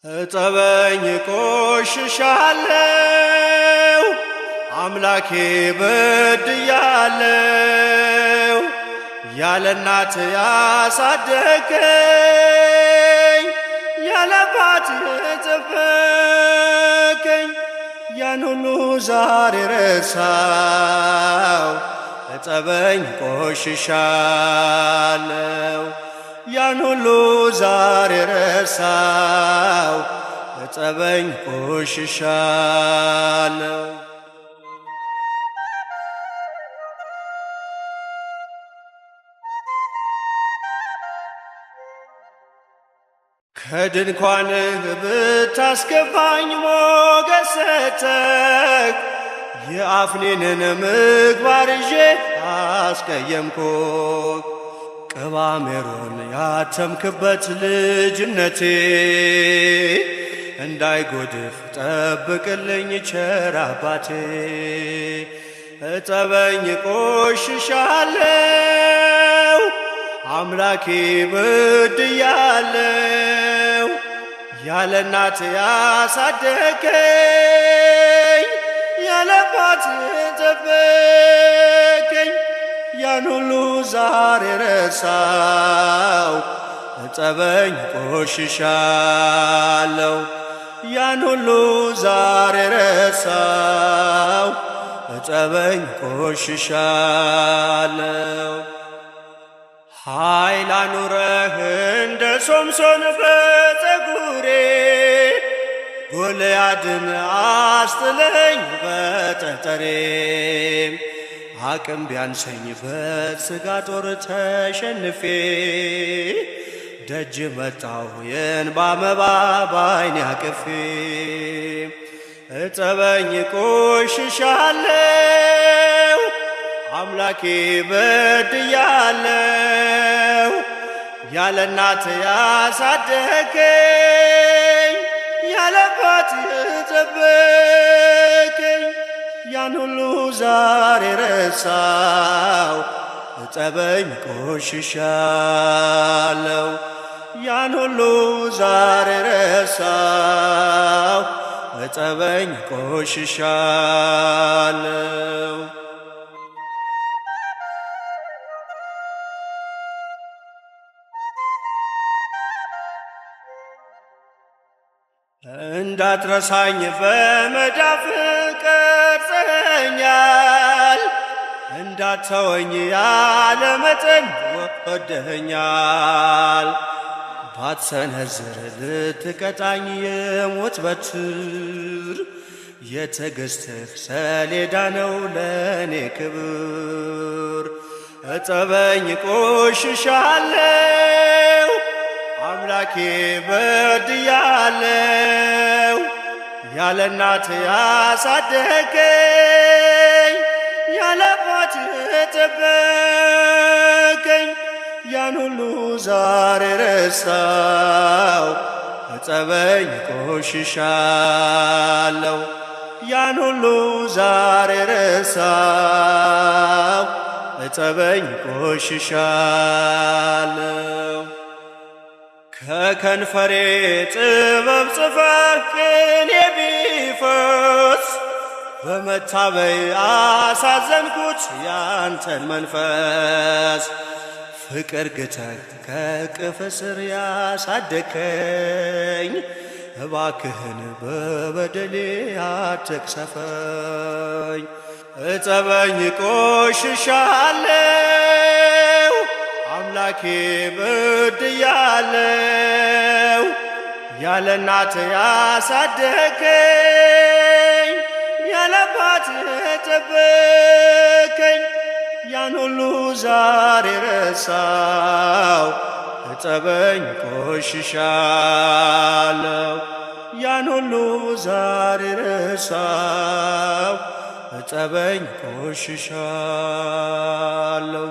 እጠበኝ ቆሽሻለሁ አምላኬ በድያለሁ ያለ እናት ያሳደገኝ ያለ አባት የጠበቀኝ ያን ሁሉ ዛሬ ረሳው። እጠበኝ ቆሽሻለሁ ያን ሁሉ ዛሬ ረሳው። እጠበኝ ቆሽሻለሁ። ከድንኳንህ ብታስገባኝ ሞገስ ሰጠህ። የአፍኒንን ምግባር ይዤ አስቀየምኩህ። ቅባ ሜሮን ያተምክበት ልጅነቴ እንዳይጎድፍ ጠብቅልኝ ቸር አባቴ። እጠበኝ ቆሽሻለሁ አምላኬ በድያለሁ ያለ እናት ያሳደገኝ ያለ አባት የጠበቀኝ ያን ሁሉ ዛሬ ረሳው። እጠበኝ ቆሽሻለሁ ያን ሁሉ ዛሬ ረሳው። እጠበኝ ቆሽሻለሁ። ኃይል አኑረህ እንደ ሶምሶን በፀጉሬ ጎልያድን አስጥለኝ በጠጠሬ። አቅም ቢያንሰኝ በሥጋ ጦር ተሸንፌ ደጅ መጣሁ የእንባ መባ ባይኔ አቅፌ። እጠበኝ ቆሽሻለሁ አምላኬ በድያለሁ ያለ እናት ያሳደገኝ ያለ አባት የጠበቀኝ ያን ሁሉ ዛሬ ረሳው። እጠበኝ ቆሽሻለሁ ያን ሁሉ ዛሬ ረሳው። እጠበኝ ቆሽሻለሁ። እንዳትረሳኝ በመዳፍ ቀርጸኸኛል፣ እንዳትተወኝ ያለ መጠን ወደኸኛል። ባትሰነዝር ልትቀጣኝ የሞት በትር የትዕግሥትህ ሰሌዳ ነው ለእኔ ክብር። እጠበኝ ቆሽሻለሁ አምላኬ በድያለሁ ያለ እናት ያሳደገኝ ያለ አባት የጠበቀኝ ያን ሁሉ ዛሬ ረሳው። እጠበኝ ቆሽሻለሁ ያን ሁሉ ዛሬ ረሳው። እጠበኝ ቆሽሻለሁ። ከከንፈሬ ጥበብ ጽፈህ ቅኔ ቢፈስ በመታበይ አሳዘንኩት ያንተን መንፈስ። ፍቅር ግተህ ከቅፍ ስር ያሳደከኝ እባክህን በበደሌ አትቅሰፈኝ። እጠበኝ ቆሽሻለሁ አምላኬ በድያለሁ ያለ እናት ያሳደገኝ ያለ አባት የጠበቀኝ ያን ሁሉ ዛሬ ረሳው። እጠበኝ ቆሽሻለሁ ያን ሁሉ ዛሬ ረሳው። እጠበኝ ቆሽሻለሁ።